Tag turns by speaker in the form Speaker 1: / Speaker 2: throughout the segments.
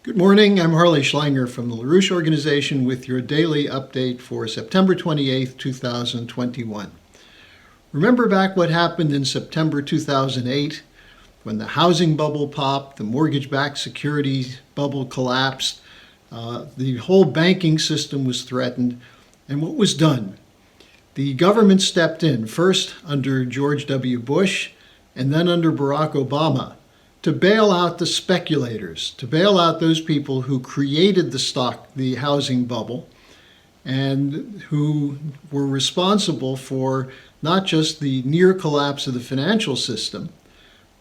Speaker 1: Good morning, I'm Harley Schlanger from the LaRouche Organization with your daily update for September 28th, 2021. Remember back what happened in September 2008 when the housing bubble popped, the mortgage-backed securities bubble collapsed, the whole banking system was threatened, and what was done? The government stepped in, first under George W. Bush and then under Barack Obama, to bail out the speculators, to bail out those people who created the housing bubble, and who were responsible for not just the near collapse of the financial system,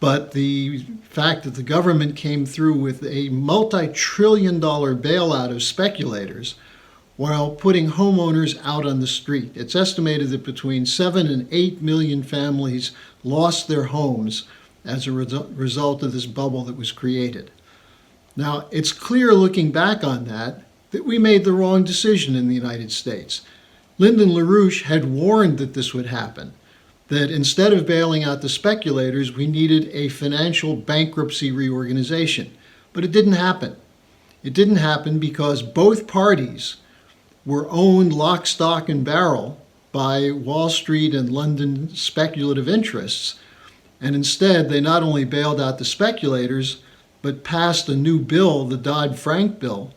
Speaker 1: but the fact that the government came through with a multi-trillion-dollar bailout of speculators while putting homeowners out on the street. It's estimated that between 7 and 8 million families lost their homes as a result of this bubble that was created. Now, it's clear looking back on that we made the wrong decision in the United States. Lyndon LaRouche had warned that this would happen, that instead of bailing out the speculators, we needed a financial bankruptcy reorganization. But it didn't happen. It didn't happen because both parties were owned lock, stock, and barrel by Wall Street and London speculative interests. And instead, they not only bailed out the speculators, but passed a new bill, the Dodd-Frank bill,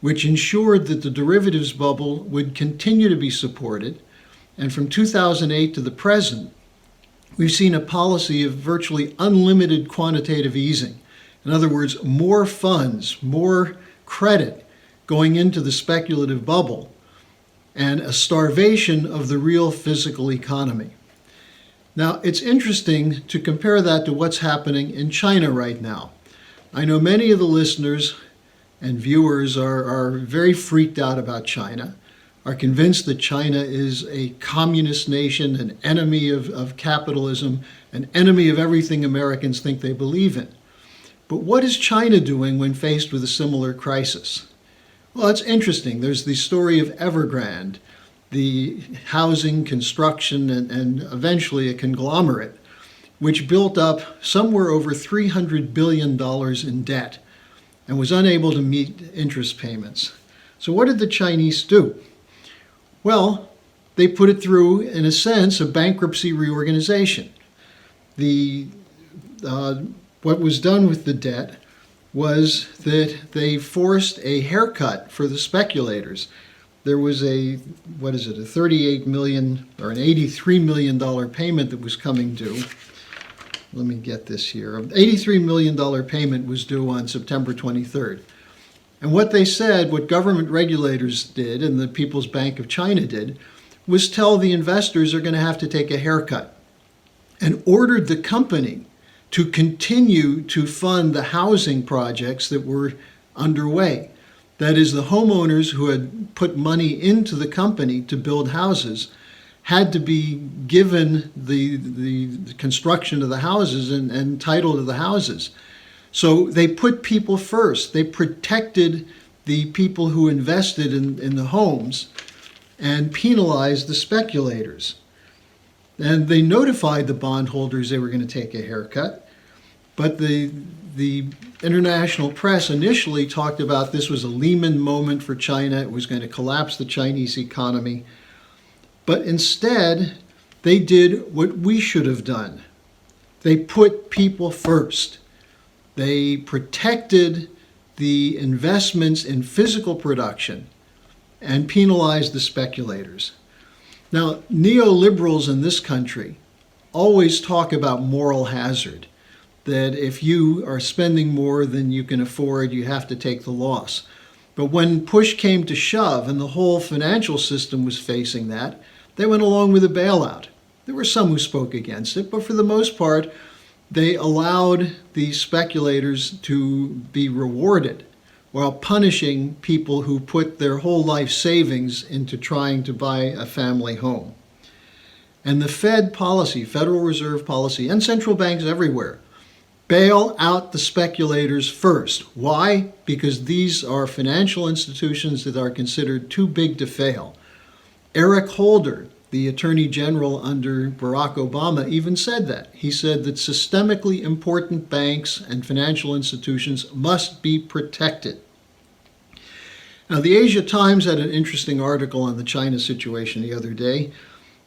Speaker 1: which ensured that the derivatives bubble would continue to be supported. And from 2008 to the present, we've seen a policy of virtually unlimited quantitative easing. In other words, more funds, more credit going into the speculative bubble, and a starvation of the real physical economy. Now, it's interesting to compare that to what's happening in China right now. I know many of the listeners and viewers are very freaked out about China, are convinced that China is a communist nation, an enemy of capitalism, an enemy of everything Americans think they believe in. But what is China doing when faced with a similar crisis? Well, it's interesting. There's the story of Evergrande, the housing, construction, and eventually a conglomerate, which built up somewhere over $300 billion in debt and was unable to meet interest payments. So what did the Chinese do? Well, they put it through, in a sense, a bankruptcy reorganization. What was done with the debt was that they forced a haircut for the speculators. There was a $38 million or an $83 million payment that was coming due. Let me get this here. An $83 million payment was due on September 23rd. And what they said, what government regulators did and the People's Bank of China did, was tell the investors are going to have to take a haircut, and ordered the company to continue to fund the housing projects that were underway. That is, the homeowners who had put money into the company to build houses had to be given the construction of the houses and title to the houses. So they put people first. They protected the people who invested in the homes and penalized the speculators. And they notified the bondholders they were going to take a haircut. But the international press initially talked about this was a Lehman moment for China. It was going to collapse the Chinese economy. But instead, they did what we should have done. They put people first. They protected the investments in physical production and penalized the speculators. Now, neoliberals in this country always talk about moral hazard, that if you are spending more than you can afford, you have to take the loss. But when push came to shove and the whole financial system was facing that, they went along with a bailout. There were some who spoke against it, but for the most part, they allowed the speculators to be rewarded while punishing people who put their whole life savings into trying to buy a family home. And the Fed policy, Federal Reserve policy, and central banks everywhere, bail out the speculators first. Why? Because these are financial institutions that are considered too big to fail. Eric Holder, the Attorney General under Barack Obama, even said that. He said that systemically important banks and financial institutions must be protected. Now, the Asia Times had an interesting article on the China situation the other day.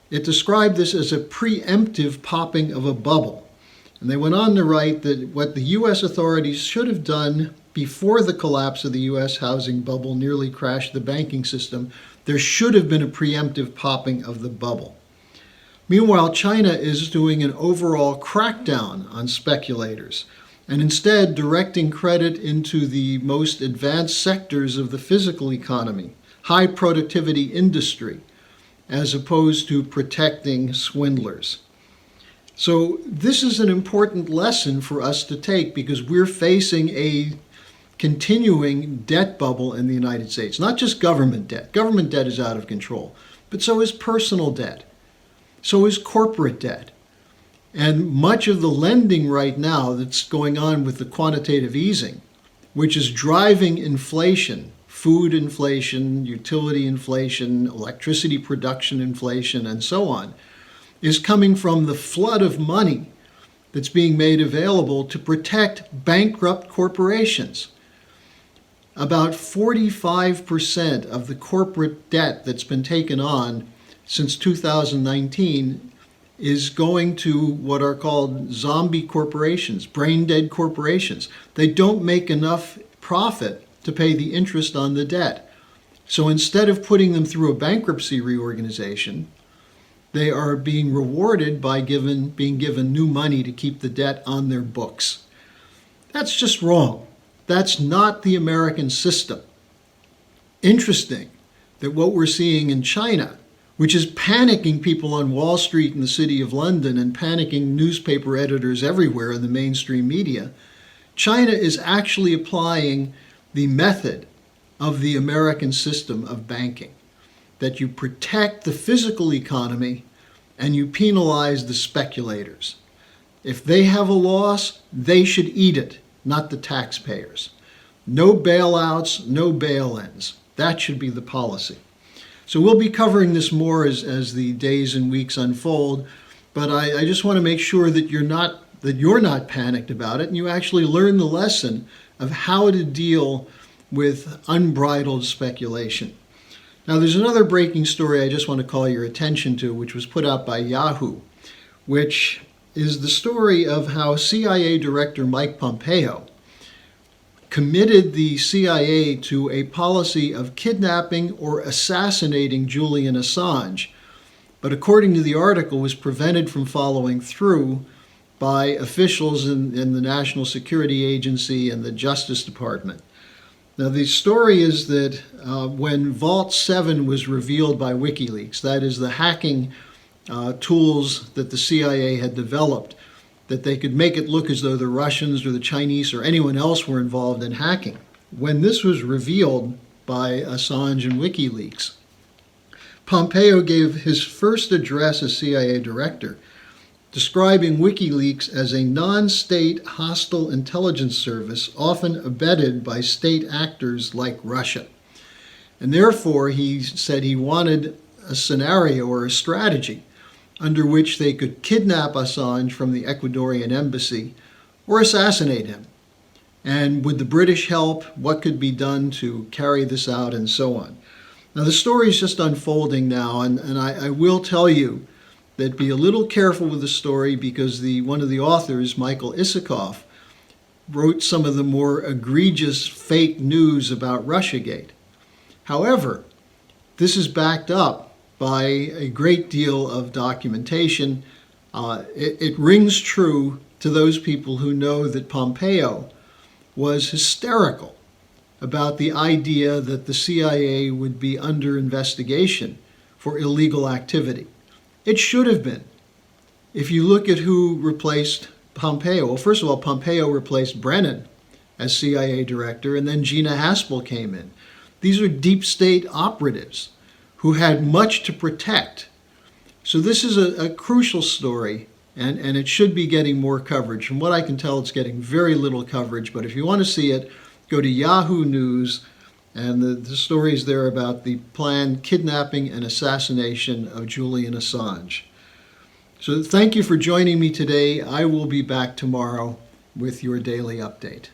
Speaker 1: It described this as a preemptive popping of a bubble. And they went on to write that what the U.S. authorities should have done before the collapse of the U.S. housing bubble nearly crashed the banking system, there should have been a preemptive popping of the bubble. Meanwhile, China is doing an overall crackdown on speculators, and instead directing credit into the most advanced sectors of the physical economy, high productivity industry, as opposed to protecting swindlers. So this is an important lesson for us to take because we're facing a continuing debt bubble in the United States. Not just government debt. Government debt is out of control, but so is personal debt. So is corporate debt. And much of the lending right now that's going on with the quantitative easing, which is driving inflation, food inflation, utility inflation, electricity production inflation, and so on, is coming from the flood of money that's being made available to protect bankrupt corporations. About 45% of the corporate debt that's been taken on since 2019 is going to what are called zombie corporations, brain-dead corporations. They don't make enough profit to pay the interest on the debt. So instead of putting them through a bankruptcy reorganization, they are being rewarded by being given new money to keep the debt on their books. That's just wrong. That's not the American system. Interesting that what we're seeing in China, which is panicking people on Wall Street in the City of London and panicking newspaper editors everywhere in the mainstream media, China is actually applying the method of the American system of banking, that you protect the physical economy and you penalize the speculators. If they have a loss, they should eat it, not the taxpayers. No bailouts, no bail-ins. That should be the policy. So we'll be covering this more as the days and weeks unfold, but I just want to make sure that you're not panicked about it and you actually learn the lesson of how to deal with unbridled speculation. Now, there's another breaking story I just want to call your attention to, which was put out by Yahoo, which is the story of how CIA Director Mike Pompeo committed the CIA to a policy of kidnapping or assassinating Julian Assange, but according to the article was prevented from following through by officials in the National Security Agency and the Justice Department. Now, the story is that when Vault 7 was revealed by WikiLeaks, that is the hacking tools that the CIA had developed, that they could make it look as though the Russians or the Chinese or anyone else were involved in hacking. When this was revealed by Assange and WikiLeaks, Pompeo gave his first address as CIA director, describing WikiLeaks as a non-state hostile intelligence service often abetted by state actors like Russia. And therefore, he said he wanted a scenario or a strategy under which they could kidnap Assange from the Ecuadorian embassy or assassinate him. And with the British help, what could be done to carry this out and so on. Now, the story is just unfolding now, and I will tell you that be a little careful with the story because one of the authors, Michael Isikoff, wrote some of the more egregious fake news about Russiagate. However, this is backed up by a great deal of documentation. It rings true to those people who know that Pompeo was hysterical about the idea that the CIA would be under investigation for illegal activity. It should have been. If you look at who replaced Pompeo, well, first of all, Pompeo replaced Brennan as CIA director, and then Gina Haspel came in. These are deep state operatives who had much to protect. So this is a crucial story, and it should be getting more coverage. From what I can tell, it's getting very little coverage, but if you want to see it, go to Yahoo News, and the story is there about the planned kidnapping and assassination of Julian Assange. So thank you for joining me today. I will be back tomorrow with your daily update.